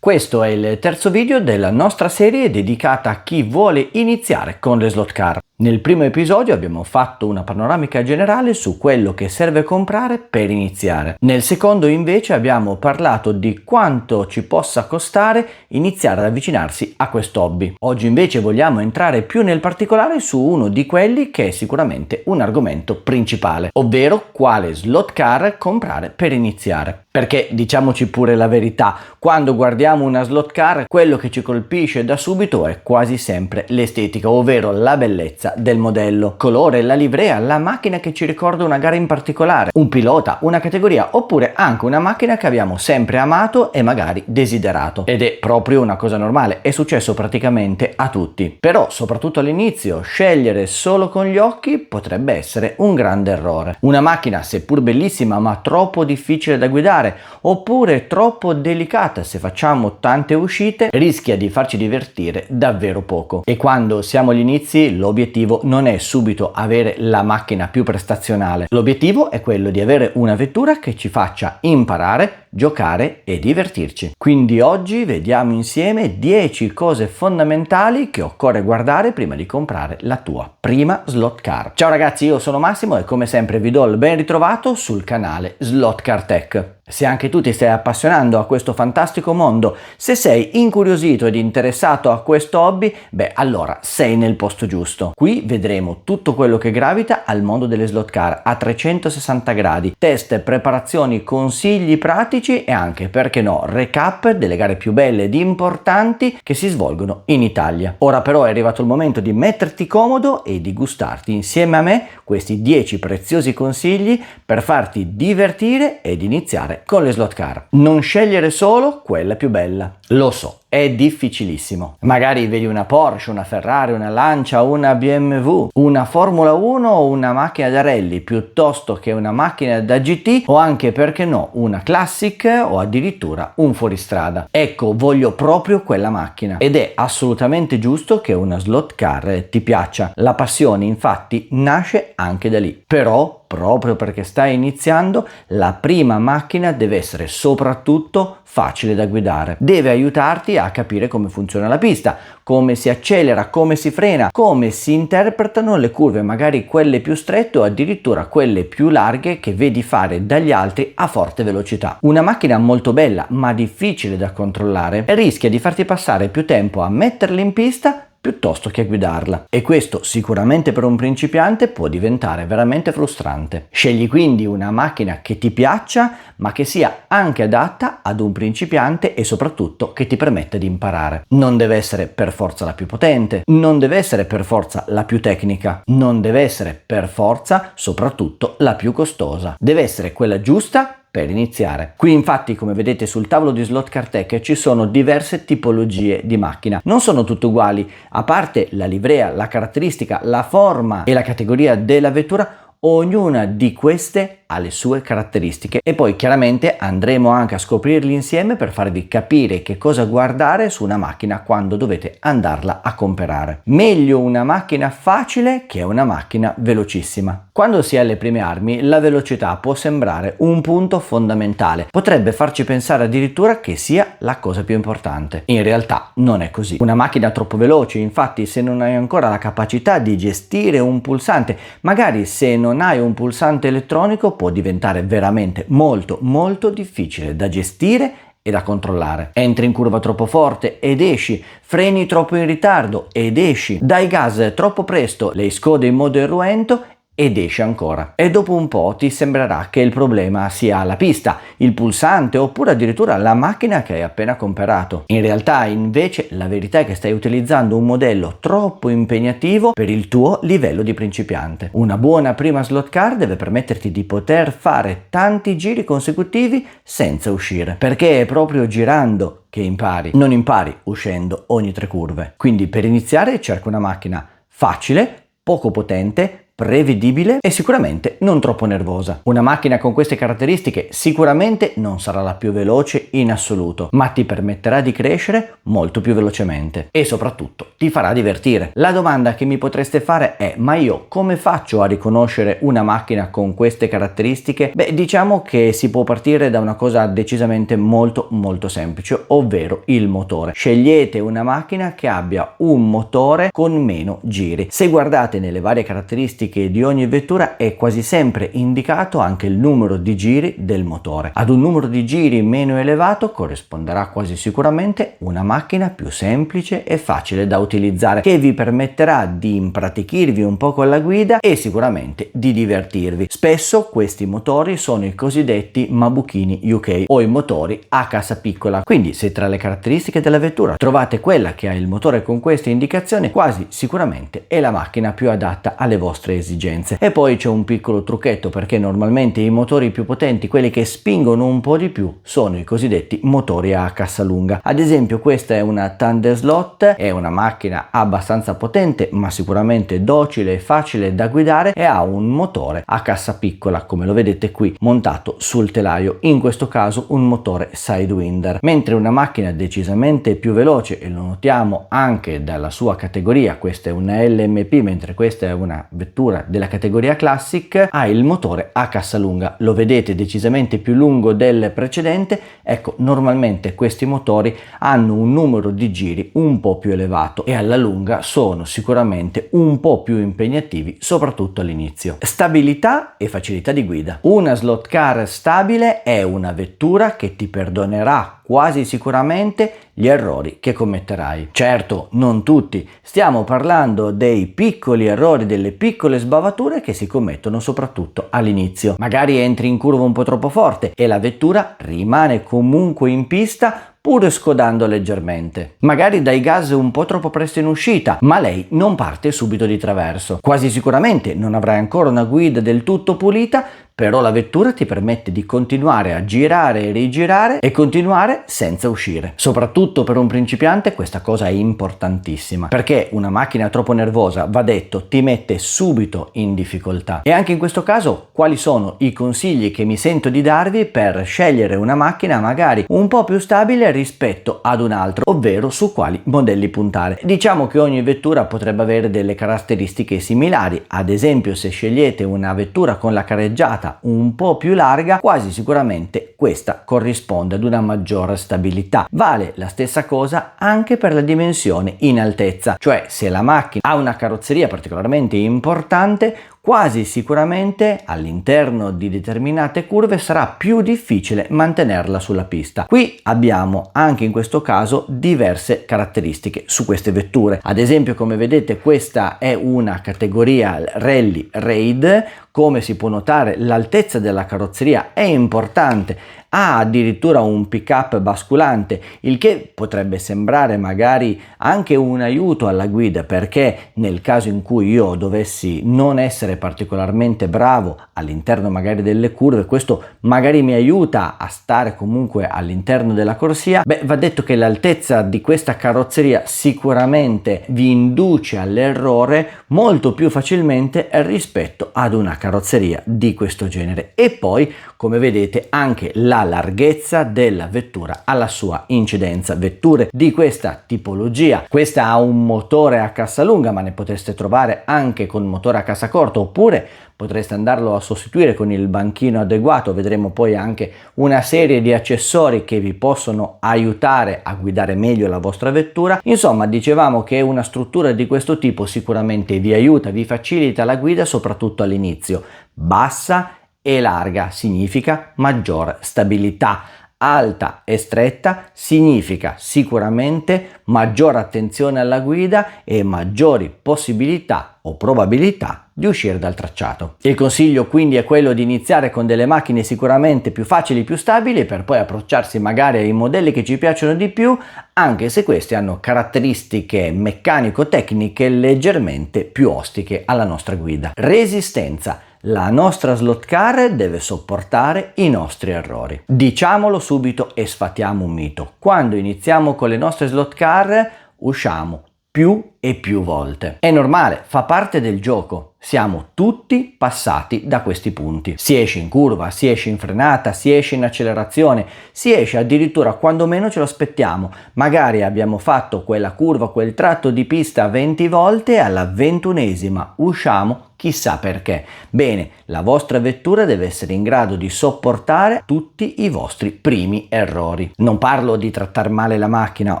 Questo è il terzo video della nostra serie dedicata a chi vuole iniziare con le slot car. Nel primo episodio abbiamo fatto una panoramica generale su quello che serve comprare per iniziare. Nel secondo invece abbiamo parlato di quanto ci possa costare iniziare ad avvicinarsi a questo hobby. Oggi invece vogliamo entrare più nel particolare su uno di quelli che è sicuramente un argomento principale, ovvero quale slot car comprare per iniziare. Perché diciamoci pure la verità, quando guardiamo una slot car quello che ci colpisce da subito è quasi sempre l'estetica, ovvero la bellezza del modello, colore, la livrea, la macchina che ci ricorda una gara in particolare, un pilota, una categoria, oppure anche una macchina che abbiamo sempre amato e magari desiderato. Ed è proprio una cosa normale, è successo praticamente a tutti. Però soprattutto all'inizio scegliere solo con gli occhi potrebbe essere un grande errore. Una macchina seppur bellissima ma troppo difficile da guidare oppure troppo delicata se facciamo tante uscite rischia di farci divertire davvero poco. E quando siamo agli inizi l'obiettivo non è subito avere la macchina più prestazionale, l'obiettivo è quello di avere una vettura che ci faccia imparare, giocare e divertirci. Quindi oggi vediamo insieme 10 cose fondamentali che occorre guardare prima di comprare la tua prima slot car. Ciao ragazzi, io sono Massimo e come sempre vi do il ben ritrovato sul canale Slot Car Tech. Se anche tu ti stai appassionando a questo fantastico mondo, se sei incuriosito ed interessato a questo hobby, beh allora sei nel posto giusto. Qui vedremo tutto quello che gravita al mondo delle slot car a 360 gradi, test, preparazioni, consigli pratici e anche, perché no, recap delle gare più belle ed importanti che si svolgono in Italia. Ora però è arrivato il momento di metterti comodo e di gustarti insieme a me questi 10 preziosi consigli per farti divertire ed iniziare con le slot car. Non scegliere solo quella più bella. Lo so, è difficilissimo. Magari vedi una Porsche, una Ferrari, una Lancia, una BMW, una Formula 1 o una macchina da rally piuttosto che una macchina da GT o anche, perché no, una Classic o addirittura un fuoristrada. Ecco, voglio proprio quella macchina ed è assolutamente giusto che una slot car ti piaccia. La passione infatti nasce anche da lì. Però proprio perché stai iniziando, la prima macchina deve essere soprattutto facile da guidare. Deve aiutarti a capire come funziona la pista, come si accelera, come si frena, come si interpretano le curve, magari quelle più strette o addirittura quelle più larghe che vedi fare dagli altri a forte velocità. Una macchina molto bella ma difficile da controllare rischia di farti passare più tempo a metterla in pista piuttosto che a guidarla, e questo sicuramente per un principiante può diventare veramente frustrante. Scegli quindi una macchina che ti piaccia ma che sia anche adatta ad un principiante e soprattutto che ti permetta di imparare. Non deve essere per forza la più potente, non deve essere per forza la più tecnica, non deve essere per forza soprattutto la più costosa, deve essere quella giusta per iniziare. Qui infatti, come vedete sul tavolo di Slot Car Tech, ci sono diverse tipologie di macchina. Non sono tutte uguali, a parte la livrea, la caratteristica, la forma e la categoria della vettura. Ognuna di queste ha le sue caratteristiche e poi chiaramente andremo anche a scoprirli insieme per farvi capire che cosa guardare su una macchina quando dovete andarla a comprare. Meglio una macchina facile che una macchina velocissima. Quando si è alle prime armi, la velocità può sembrare un punto fondamentale, potrebbe farci pensare addirittura che sia la cosa più importante. In realtà non è così. Una macchina troppo veloce, infatti, se non hai ancora la capacità di gestire un pulsante, magari se non hai un pulsante elettronico, può diventare veramente molto difficile da gestire e da controllare. Entri in curva troppo forte ed esci, freni troppo in ritardo ed esci, dai gas troppo presto, le scode in modo irruento ed esce ancora. E dopo un po' ti sembrerà che il problema sia la pista, il pulsante oppure addirittura la macchina che hai appena comprato. In realtà invece la verità è che stai utilizzando un modello troppo impegnativo per il tuo livello di principiante. Una buona prima slot car deve permetterti di poter fare tanti giri consecutivi senza uscire, perché è proprio girando che impari, non impari uscendo ogni 3 curve. Quindi per iniziare cerca una macchina facile, poco potente, prevedibile e sicuramente non troppo nervosa. Una macchina con queste caratteristiche sicuramente non sarà la più veloce in assoluto, ma ti permetterà di crescere molto più velocemente e soprattutto ti farà divertire. La domanda che mi potreste fare è: ma io come faccio a riconoscere una macchina con queste caratteristiche? Beh, diciamo che si può partire da una cosa decisamente molto semplice, ovvero il motore. Scegliete una macchina che abbia un motore con meno giri. Se guardate nelle varie caratteristiche di ogni vettura è quasi sempre indicato anche il numero di giri del motore. Ad un numero di giri meno elevato corrisponderà quasi sicuramente una macchina più semplice e facile da utilizzare, che vi permetterà di impratichirvi un po' con la guida e sicuramente di divertirvi. Spesso questi motori sono i cosiddetti Mabuchini UK o i motori a cassa piccola, quindi se tra le caratteristiche della vettura trovate quella che ha il motore con queste indicazioni, quasi sicuramente è la macchina più adatta alle vostre esigenze. E poi c'è un piccolo trucchetto, perché normalmente i motori più potenti, quelli che spingono un po' di più, sono i cosiddetti motori a cassa lunga. Ad esempio questa è una Thunder Slot, è una macchina abbastanza potente ma sicuramente docile e facile da guidare e ha un motore a cassa piccola, come lo vedete qui, montato sul telaio, in questo caso un motore Sidewinder. Mentre una macchina decisamente più veloce, e lo notiamo anche dalla sua categoria, questa è una LMP mentre questa è una vettura della categoria Classic, ha il motore a cassa lunga, lo vedete decisamente più lungo del precedente. Ecco, normalmente questi motori hanno un numero di giri un po' più elevato e alla lunga sono sicuramente un po' più impegnativi, soprattutto all'inizio. Stabilità e facilità di guida. Una slot car stabile è una vettura che ti perdonerà quasi sicuramente gli errori che commetterai. Certo, non tutti, stiamo parlando dei piccoli errori, delle piccole sbavature che si commettono soprattutto all'inizio. Magari entri in curva un po' troppo forte e la vettura rimane comunque in pista pur scodando leggermente. Magari dai gas un po' troppo presto in uscita, ma lei non parte subito di traverso. Quasi sicuramente non avrai ancora una guida del tutto pulita, però la vettura ti permette di continuare a girare e rigirare e continuare senza uscire. Soprattutto per un principiante questa cosa è importantissima, perché una macchina troppo nervosa, va detto, ti mette subito in difficoltà. E anche in questo caso, quali sono i consigli che mi sento di darvi per scegliere una macchina magari un po' più stabile rispetto ad un altro, ovvero su quali modelli puntare? Diciamo che ogni vettura potrebbe avere delle caratteristiche similari. Ad esempio, se scegliete una vettura con la careggiata un po' più larga, quasi sicuramente questa corrisponde ad una maggiore stabilità. Vale la stessa cosa anche per la dimensione in altezza, cioè se la macchina ha una carrozzeria particolarmente importante, quasi sicuramente all'interno di determinate curve sarà più difficile mantenerla sulla pista. Qui abbiamo anche in questo caso diverse caratteristiche su queste vetture. Ad esempio, come vedete, questa è una categoria Rally Raid. Come si può notare, l'altezza della carrozzeria è importante, ha addirittura un pick-up basculante, il che potrebbe sembrare magari anche un aiuto alla guida, perché nel caso in cui io dovessi non essere particolarmente bravo all'interno magari delle curve, questo magari mi aiuta a stare comunque all'interno della corsia. Beh, va detto che l'altezza di questa carrozzeria sicuramente vi induce all'errore molto più facilmente rispetto ad una carrozzeria di questo genere. E poi, come vedete, anche la larghezza della vettura ha la sua incidenza. Vetture di questa tipologia, questa ha un motore a cassa lunga, ma ne potreste trovare anche con motore a cassa corta, oppure potreste andarlo a sostituire con il banchino adeguato. Vedremo poi anche una serie di accessori che vi possono aiutare a guidare meglio la vostra vettura. Insomma, dicevamo che una struttura di questo tipo sicuramente vi aiuta, vi facilita la guida, soprattutto all'inizio. Bassa e larga significa maggiore stabilità. Alta e stretta significa sicuramente maggiore attenzione alla guida e maggiori possibilità o probabilità di uscire dal tracciato. Il consiglio quindi è quello di iniziare con delle macchine sicuramente più facili, più stabili, per poi approcciarsi magari ai modelli che ci piacciono di più, anche se questi hanno caratteristiche meccanico-tecniche leggermente più ostiche alla nostra guida. Resistenza. La nostra slot car deve sopportare i nostri errori. Diciamolo subito e sfatiamo un mito. Quando iniziamo con le nostre slot car usciamo più e più volte. È normale, fa parte del gioco. Siamo tutti passati da questi punti. Si esce in curva, si esce in frenata, si esce in accelerazione, si esce addirittura quando meno ce lo aspettiamo. Magari abbiamo fatto quella curva, quel tratto di pista 20 volte e alla 21esima usciamo chissà perché. Bene, la vostra vettura deve essere in grado di sopportare tutti i vostri primi errori. Non parlo di trattare male la macchina,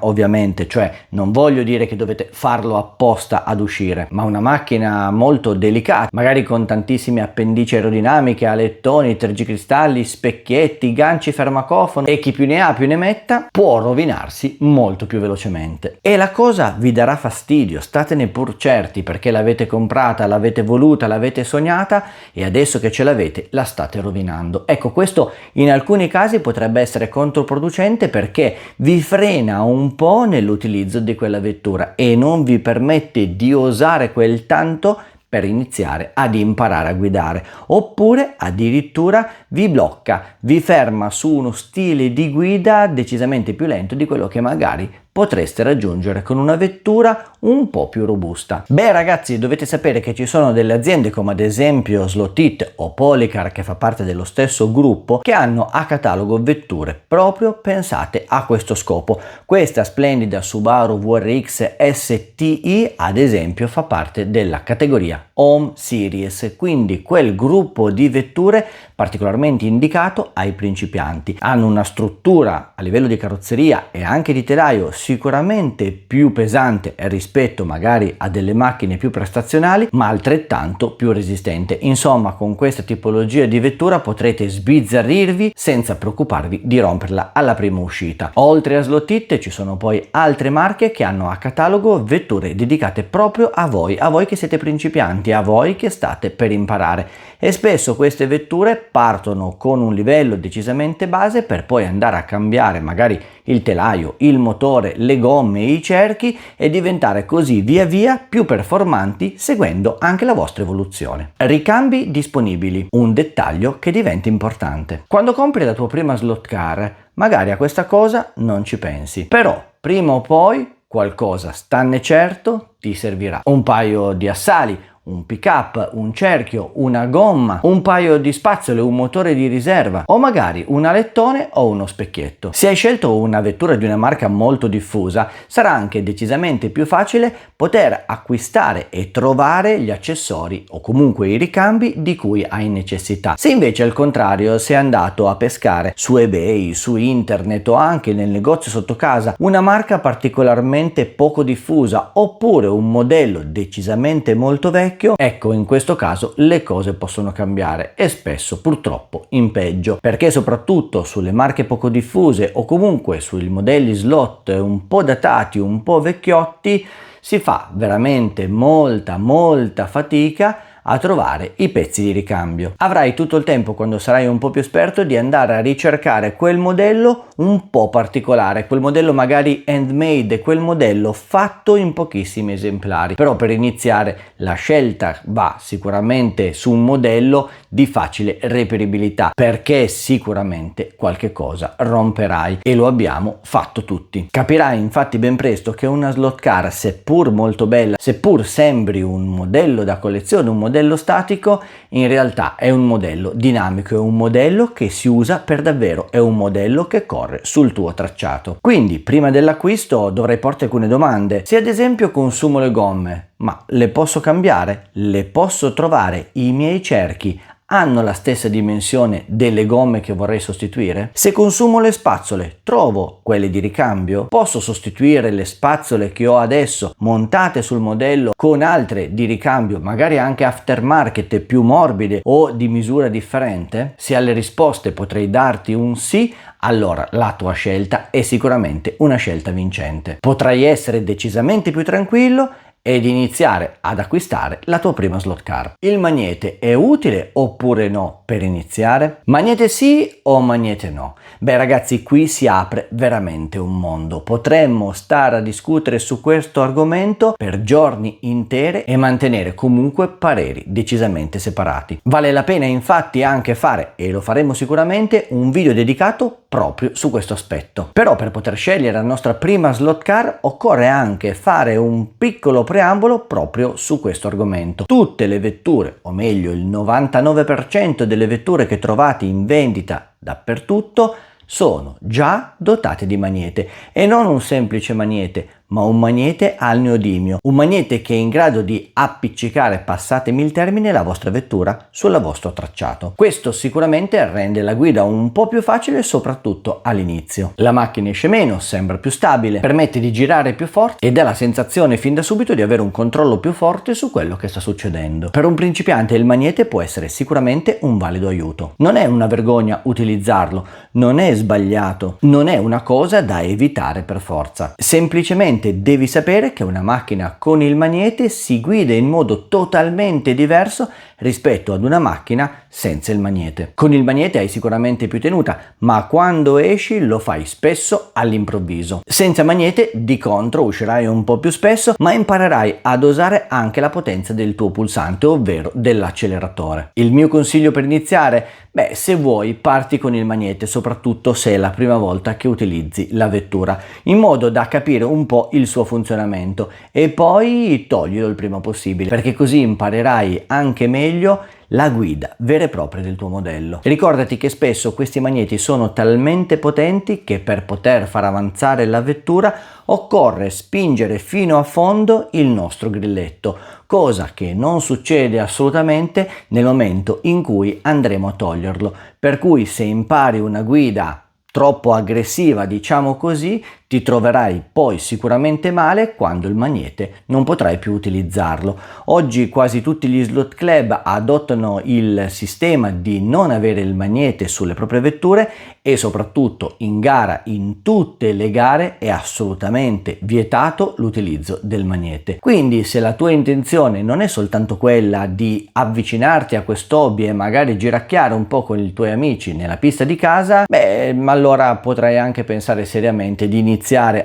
ovviamente, cioè non voglio dire che dovete farlo apposta ad uscire, ma una macchina molto delicata, magari con tantissime appendici aerodinamiche, alettoni, tergicristalli, specchietti, ganci fermacofono e chi più ne ha più ne metta, può rovinarsi molto più velocemente. E la cosa vi darà fastidio, statene pur certi, perché l'avete comprata, l'avete voluta, l'avete sognata e adesso che ce l'avete la state rovinando. Ecco, questo in alcuni casi potrebbe essere controproducente perché vi frena un po' nell'utilizzo di quella vettura e non vi permette di osare quel tanto per iniziare ad imparare a guidare, oppure addirittura vi blocca, vi ferma su uno stile di guida decisamente più lento di quello che magari potreste raggiungere con una vettura un po' più robusta. Beh ragazzi, dovete sapere che ci sono delle aziende come ad esempio Slot-It o Polycar, che fa parte dello stesso gruppo, che hanno a catalogo vetture proprio pensate a questo scopo. Questa splendida Subaru WRX STI ad esempio fa parte della categoria Home Series, quindi quel gruppo di vetture particolarmente indicato ai principianti. Hanno una struttura a livello di carrozzeria e anche di telaio sicuramente più pesante rispetto magari a delle macchine più prestazionali, ma altrettanto più resistente. Insomma, con questa tipologia di vettura potrete sbizzarrirvi senza preoccuparvi di romperla alla prima uscita. Oltre a Slot-It ci sono poi altre marche che hanno a catalogo vetture dedicate proprio a voi che siete principianti, a voi che state per imparare, e spesso queste vetture partono con un livello decisamente base per poi andare a cambiare magari il telaio, il motore, le gomme, i cerchi e diventare così via via più performanti seguendo anche la vostra evoluzione. Ricambi disponibili, un dettaglio che diventa importante. Quando compri la tua prima slot car magari a questa cosa non ci pensi, però prima o poi qualcosa, stanne certo, ti servirà. Un paio di assali, un pick-up, un cerchio, una gomma, un paio di spazzole, un motore di riserva o magari un alettone o uno specchietto. Se hai scelto una vettura di una marca molto diffusa, sarà anche decisamente più facile poter acquistare e trovare gli accessori o comunque i ricambi di cui hai necessità. Se invece al contrario sei andato a pescare su eBay, su internet o anche nel negozio sotto casa una marca particolarmente poco diffusa oppure un modello decisamente molto vecchio, ecco, in questo caso le cose possono cambiare e spesso purtroppo in peggio, perché soprattutto sulle marche poco diffuse o comunque sui modelli slot un po' datati, un po' vecchiotti, si fa veramente molta fatica a trovare i pezzi di ricambio. Avrai tutto il tempo, quando sarai un po' più esperto, di andare a ricercare quel modello un po' particolare, quel modello magari handmade, quel modello fatto in pochissimi esemplari. Però per iniziare la scelta va sicuramente su un modello di facile reperibilità, perché sicuramente qualche cosa romperai e lo abbiamo fatto tutti. Capirai infatti ben presto che una slot car, seppur molto bella, seppur sembri un modello da collezione, un modello statico, in realtà è un modello dinamico, è un modello che si usa per davvero, è un modello che corre sul tuo tracciato. Quindi prima dell'acquisto dovrai porti alcune domande. Se ad esempio consumo le gomme, ma le posso cambiare? Le posso trovare? I miei cerchi hanno la stessa dimensione delle gomme che vorrei sostituire? Se consumo le spazzole, trovo quelle di ricambio? Posso sostituire le spazzole che ho adesso montate sul modello con altre di ricambio, magari anche aftermarket, più morbide o di misura differente? Se alle risposte potrei darti un sì, allora la tua scelta è sicuramente una scelta vincente. Potrai essere decisamente più tranquillo ed iniziare ad acquistare la tua prima slot car. Il magnete è utile oppure no per iniziare? Magnete sì o magnete no? Beh ragazzi, qui si apre veramente un mondo. Potremmo stare a discutere su questo argomento per giorni intere e mantenere comunque pareri decisamente separati. Vale la pena infatti anche fare, e lo faremo sicuramente, un video dedicato proprio su questo aspetto. Però per poter scegliere la nostra prima slot car occorre anche fare un piccolo preambolo proprio su questo argomento. Tutte le vetture, o meglio il 99% delle vetture che trovate in vendita dappertutto, sono già dotate di magnete, e non un semplice magnete, ma un magnete al neodimio, un magnete che è in grado di appiccicare, passatemi il termine, la vostra vettura sul vostro tracciato. Questo sicuramente rende la guida un po' più facile, soprattutto all'inizio. La macchina esce meno, sembra più stabile, permette di girare più forte ed dà la sensazione fin da subito di avere un controllo più forte su quello che sta succedendo. Per un principiante il magnete può essere sicuramente un valido aiuto. Non è una vergogna utilizzarlo, non è sbagliato, non è una cosa da evitare per forza. Semplicemente devi sapere che una macchina con il magnete si guida in modo totalmente diverso rispetto ad una macchina senza il magnete. Con il magnete hai sicuramente più tenuta, ma quando esci lo fai spesso all'improvviso. Senza magnete, di contro, uscirai un po' più spesso, ma imparerai a dosare anche la potenza del tuo pulsante, ovvero dell'acceleratore. Il mio consiglio per iniziare? Beh, se vuoi parti con il magnete, soprattutto se è la prima volta che utilizzi la vettura, in modo da capire un po' il suo funzionamento, e poi toglilo il prima possibile, perché così imparerai anche meglio la guida vera e propria del tuo modello. Ricordati che spesso questi magneti sono talmente potenti che per poter far avanzare la vettura occorre spingere fino a fondo il nostro grilletto, cosa che non succede assolutamente nel momento in cui andremo a toglierlo. Per cui se impari una guida troppo aggressiva, diciamo così, ti troverai poi sicuramente male quando il magnete non potrai più utilizzarlo. Oggi quasi tutti gli slot club adottano il sistema di non avere il magnete sulle proprie vetture, e soprattutto in gara, in tutte le gare, è assolutamente vietato l'utilizzo del magnete. Quindi se la tua intenzione non è soltanto quella di avvicinarti a questo hobby e magari giracchiare un po' con i tuoi amici nella pista di casa, beh, allora potrai anche pensare seriamente di iniziare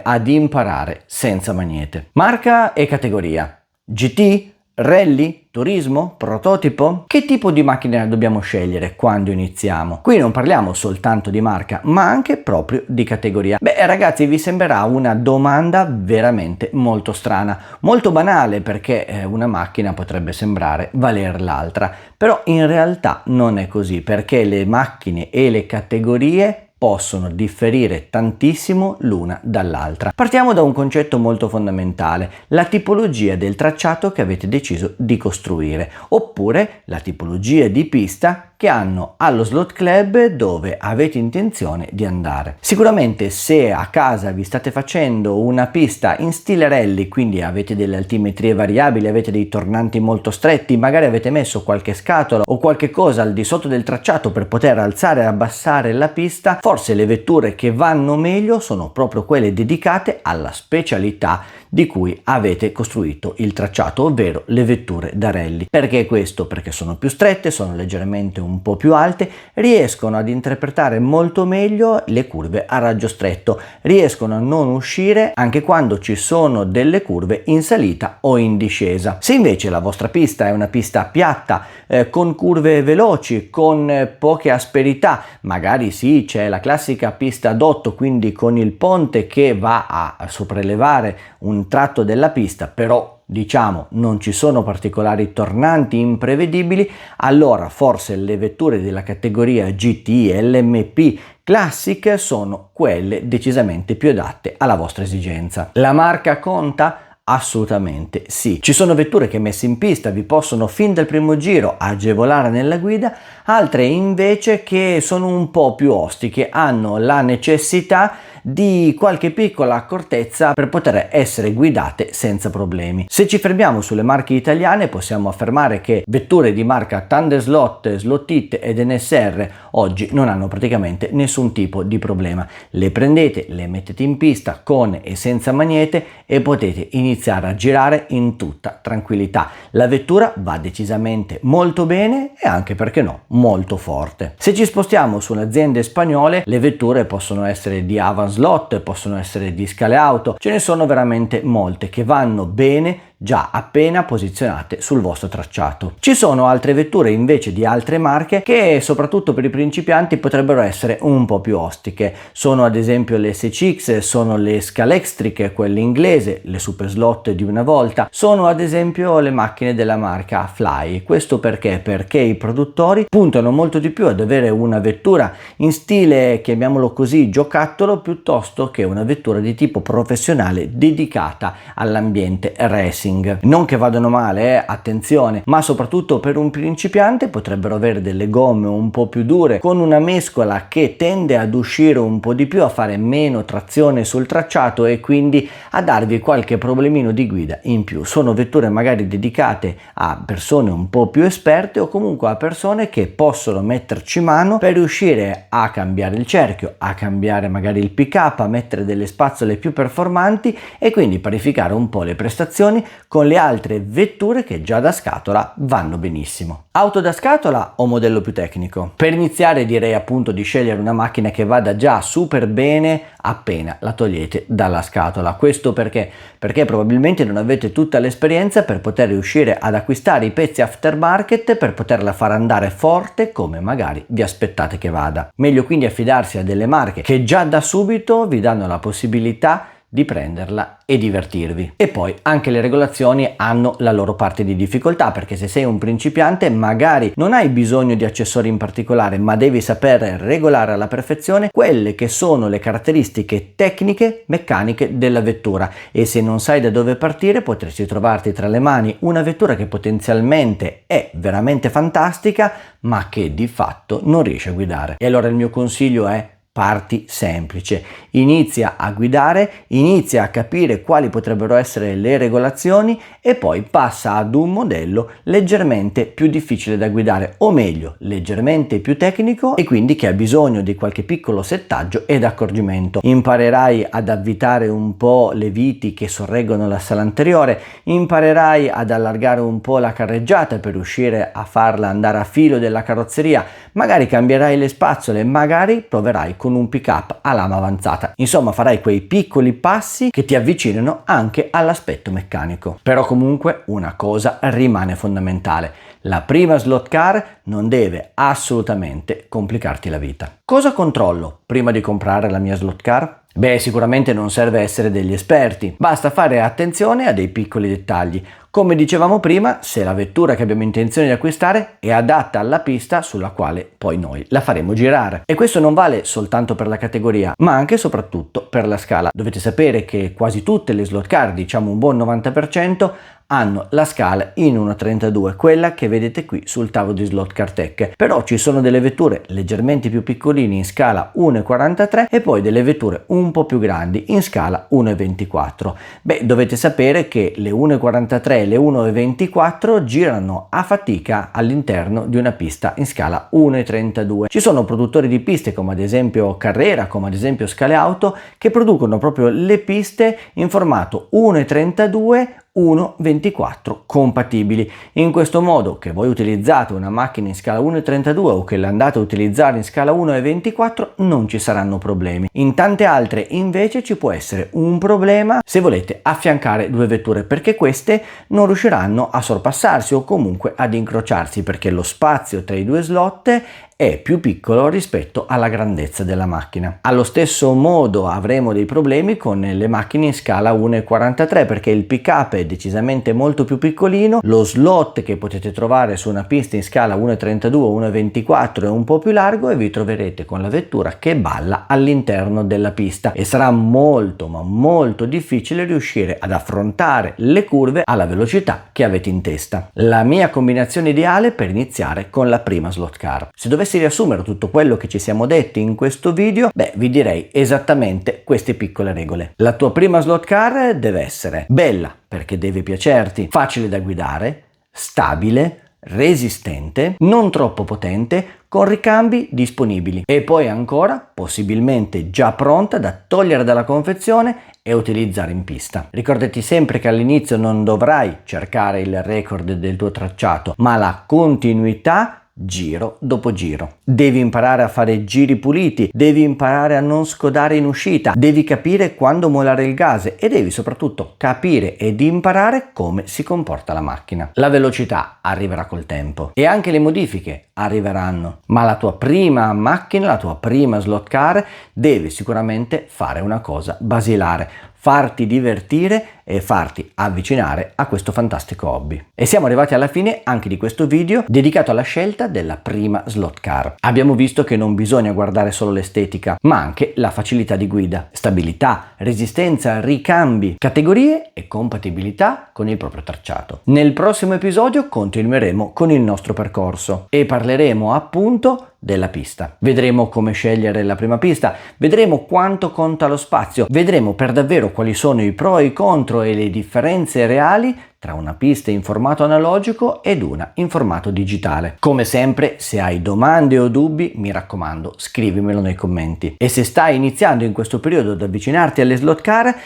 ad imparare senza magnete. Marca e categoria: GT, rally, turismo, prototipo? Che tipo di macchina dobbiamo scegliere quando iniziamo? Qui non parliamo soltanto di marca, ma anche proprio di categoria. Beh ragazzi, vi sembrerà una domanda veramente molto strana, molto banale, perché una macchina potrebbe sembrare valer l'altra, però in realtà non è così, perché le macchine e le categorie possono differire tantissimo l'una dall'altra. Partiamo da un concetto molto fondamentale: la tipologia del tracciato che avete deciso di costruire, oppure la tipologia di pista che hanno allo slot club dove avete intenzione di andare. Sicuramente se a casa vi state facendo una pista in stile rally, quindi avete delle altimetrie variabili, avete dei tornanti molto stretti, magari avete messo qualche scatola o qualche cosa al di sotto del tracciato per poter alzare e abbassare la pista, forse le vetture che vanno meglio sono proprio quelle dedicate alla specialità di cui avete costruito il tracciato, ovvero le vetture da rally. Perché questo? Perché sono più strette, sono leggermente un po' più alte, riescono ad interpretare molto meglio le curve a raggio stretto, riescono a non uscire anche quando ci sono delle curve in salita o in discesa. Se invece la vostra pista è una pista piatta, con curve veloci, con poche asperità, magari sì, c'è la classica pista d'otto, quindi con il ponte che va a sopraelevare un tratto della pista, però diciamo non ci sono particolari tornanti imprevedibili, allora forse le vetture della categoria GT, LMP Classic sono quelle decisamente più adatte alla vostra esigenza. La marca conta? Assolutamente sì. Ci sono vetture che messe in pista vi possono fin dal primo giro agevolare nella guida, altre invece che sono un po' più ostiche, hanno la necessità di qualche piccola accortezza per poter essere guidate senza problemi. Se ci fermiamo sulle marche italiane, possiamo affermare che vetture di marca Thunderslot, Slot-It ed NSR oggi non hanno praticamente nessun tipo di problema. Le prendete, le mettete in pista con e senza magnete e potete iniziare a girare in tutta tranquillità. La vettura va decisamente molto bene e anche, perché no, molto forte. Se ci spostiamo sulle aziende spagnole, le vetture possono essere di Avanslot, possono essere di Scale Auto, ce ne sono veramente molte che vanno bene già appena posizionate sul vostro tracciato. Ci sono altre vetture invece di altre marche che soprattutto per i principianti potrebbero essere un po' più ostiche. Sono ad esempio le SCX, sono le Scalextric, quelle inglese, le Super Slot di una volta, sono ad esempio le macchine della marca Fly. Questo perché? Perché i produttori puntano molto di più ad avere una vettura in stile, chiamiamolo così, giocattolo, piuttosto che una vettura di tipo professionale dedicata all'ambiente racing. Non che vadano male, attenzione, ma soprattutto per un principiante potrebbero avere delle gomme un po' più dure, con una mescola che tende ad uscire un po' di più, a fare meno trazione sul tracciato e quindi a darvi qualche problemino di guida in più. Sono vetture magari dedicate a persone un po' più esperte o comunque a persone che possono metterci mano per riuscire a cambiare il cerchio, a cambiare magari il pick-up, a mettere delle spazzole più performanti e quindi parificare un po' le prestazioni con le altre vetture che già da scatola vanno benissimo. Auto da scatola o modello più tecnico? Per iniziare direi appunto di scegliere una macchina che vada già super bene appena la togliete dalla scatola. Questo perché? Perché probabilmente non avete tutta l'esperienza per poter riuscire ad acquistare i pezzi aftermarket per poterla far andare forte come magari vi aspettate che vada. Meglio quindi affidarsi a delle marche che già da subito vi danno la possibilità di prenderla e divertirvi. E poi anche le regolazioni hanno la loro parte di difficoltà, perché se sei un principiante magari non hai bisogno di accessori in particolare, ma devi saper regolare alla perfezione quelle che sono le caratteristiche tecniche meccaniche della vettura, e se non sai da dove partire potresti trovarti tra le mani una vettura che potenzialmente è veramente fantastica ma che di fatto non riesci a guidare. E allora il mio consiglio è: parti semplice, inizia a guidare, inizia a capire quali potrebbero essere le regolazioni e poi passa ad un modello leggermente più difficile da guidare, o meglio leggermente più tecnico, e quindi che ha bisogno di qualche piccolo settaggio ed accorgimento. Imparerai ad avvitare un po' le viti che sorreggono la sala anteriore, imparerai ad allargare un po' la carreggiata per riuscire a farla andare a filo della carrozzeria, magari cambierai le spazzole, magari proverai con un pick-up a lama avanzata. Insomma, farai quei piccoli passi che ti avvicinano anche all'aspetto meccanico. Però comunque una cosa rimane fondamentale: la prima slot car non deve assolutamente complicarti la vita. Cosa controllo prima di comprare la mia slot car? Beh, sicuramente non serve essere degli esperti, basta fare attenzione a dei piccoli dettagli. Come dicevamo prima, se la vettura che abbiamo intenzione di acquistare è adatta alla pista sulla quale poi noi la faremo girare. E questo non vale soltanto per la categoria, ma anche e soprattutto per la scala. Dovete sapere che quasi tutte le slot car, diciamo un buon 90%, hanno la scala in 1.32, quella che vedete qui sul tavolo di Slot Car Tech. Però ci sono delle vetture leggermente più piccoline in scala 1.43 e poi delle vetture un po' più grandi in scala 1.24. Beh, dovete sapere che le 1.43 e le 1.24 girano a fatica all'interno di una pista in scala 1.32. Ci sono produttori di piste come ad esempio Carrera, come ad esempio Scale Auto, che producono proprio le piste in formato 1.32 1.24 compatibili. In questo modo, che voi utilizzate una macchina in scala 1.32 o che l'andate a utilizzare in scala 1.24, non ci saranno problemi. In tante altre invece ci può essere un problema se volete affiancare due vetture, perché queste non riusciranno a sorpassarsi o comunque ad incrociarsi, perché lo spazio tra i due slot è più piccolo rispetto alla grandezza della macchina. Allo stesso modo avremo dei problemi con le macchine in scala 1.43, perché il pick-up è decisamente molto più piccolino, lo slot che potete trovare su una pista in scala 1.32 o 1.24 è un po' più largo e vi troverete con la vettura che balla all'interno della pista e sarà molto ma molto difficile riuscire ad affrontare le curve alla velocità che avete in testa. La mia combinazione ideale per iniziare con la prima slot car. Se dovessi dovessi riassumere tutto quello che ci siamo detti in questo video, vi direi esattamente queste piccole regole. La tua prima slot car deve essere bella, perché deve piacerti, facile da guidare, stabile, resistente, non troppo potente, con ricambi disponibili e poi ancora possibilmente già pronta da togliere dalla confezione e utilizzare in pista. Ricordati sempre che all'inizio non dovrai cercare il record del tuo tracciato, ma la continuità giro dopo giro. Devi imparare a fare giri puliti, devi imparare a non scodare in uscita, devi capire quando molare il gas e devi soprattutto capire ed imparare come si comporta la macchina. La velocità arriverà col tempo e anche le modifiche arriveranno, ma la tua prima macchina, la tua prima slot car deve sicuramente fare una cosa basilare: farti divertire e farti avvicinare a questo fantastico hobby. E siamo arrivati alla fine anche di questo video dedicato alla scelta della prima slot car. Abbiamo visto che non bisogna guardare solo l'estetica, ma anche la facilità di guida, stabilità, resistenza, ricambi, categorie e compatibilità con il proprio tracciato. Nel prossimo episodio continueremo con il nostro percorso e parleremo appunto della pista. Vedremo come scegliere la prima pista, vedremo quanto conta lo spazio, vedremo per davvero quali sono i pro e i contro e le differenze reali tra una pista in formato analogico ed una in formato digitale. Come sempre, se hai domande o dubbi, mi raccomando, scrivimelo nei commenti. E se stai iniziando in questo periodo ad avvicinarti alle slot car,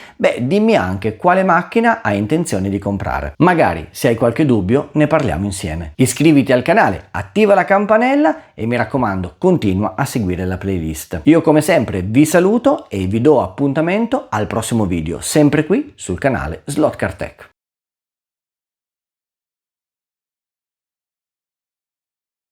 dimmi anche quale macchina hai intenzione di comprare. Magari, se hai qualche dubbio, ne parliamo insieme. Iscriviti al canale, attiva la campanella e mi raccomando, continua a seguire la playlist. Io come sempre vi saluto e vi do appuntamento al prossimo video, sempre qui sul canale Slot Car Tech.